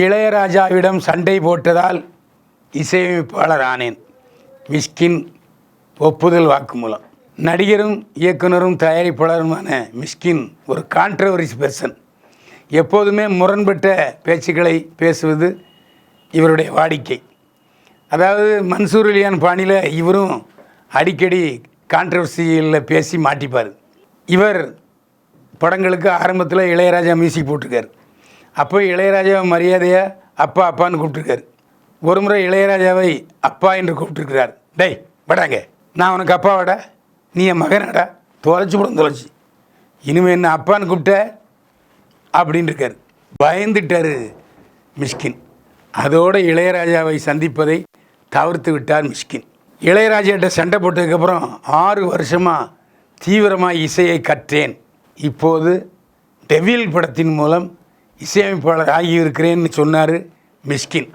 இளையராஜாவிடம் சண்டை போட்டதால் இசையமைப்பாளர் ஆனேன். மிஷ்கின் ஒப்புதல் வாக்குமூலம். நடிகரும் இயக்குனரும் தயாரிப்பாளருமான மிஷ்கின் ஒரு கான்ட்ரவர்சி பெர்சன். எப்போதுமே முரண்பட்ட பேச்சுக்களை பேசுவது இவருடைய வாடிக்கை. அதாவது மன்சூர் அலியான் பாணியில் இவரும் அடிக்கடி கான்ட்ரவர்சியில் பேசி மாட்டிப்பார். இவர் படங்களுக்கு ஆரம்பத்தில் இளையராஜா மியூசிக் போட்டிருக்கார். அப்போ இளையராஜாவை மரியாதையாக அப்பா அப்பான்னு கூப்பிட்டுருக்காரு. ஒரு முறை இளையராஜாவை அப்பா என்று கூப்பிட்டுருக்கிறார். டேய் வடாங்க, நான் உனக்கு அப்பாவாடா, நீ என் மகனாடா, தொலைச்சி இனிமேல் என்ன அப்பான்னு கூப்பிட்ட அப்படின்னு இருக்கார். பயந்துட்டார் மிஷ்கின். அதோடு இளையராஜாவை சந்திப்பதை தவிர்த்து விட்டார் மிஷ்கின். இளையராஜாட்ட சண்டை போட்டதுக்கப்புறம் 6 வருஷமாக தீவிரமாக இசையை கற்றேன். இப்போது டெவில் படத்தின் மூலம் இசையமைப்பாளர் ஆகியிருக்கிறேன்னு சொன்னார் மிஷ்கின்.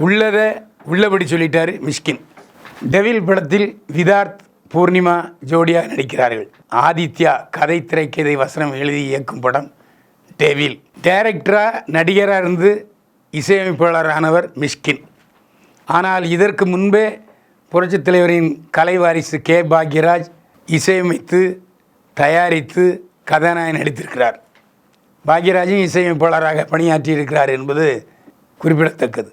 உள்ளதை உள்ளபடி சொல்லிட்டார் மிஷ்கின். டெவில் படத்தில் விதார்த் பூர்ணிமா ஜோடியாக நடிக்கிறார்கள். ஆதித்யா கதை திரைக்கதை வசனம் எழுதி இயக்கும் படம் டெவில். டைரக்டராக நடிகராக இருந்து இசையமைப்பாளரானவர் மிஷ்கின். ஆனால் இதற்கு முன்பே புரட்சித் தலைவரின் கலைவாரிசு கே பாக்யராஜ் இசையமைத்து தயாரித்து கதாநாயகன் நடித்திருக்கிறார். பாக்யராஜும் இசையமைப்பாளராக பணியாற்றியிருக்கிறார் என்பது குறிப்பிடத்தக்கது.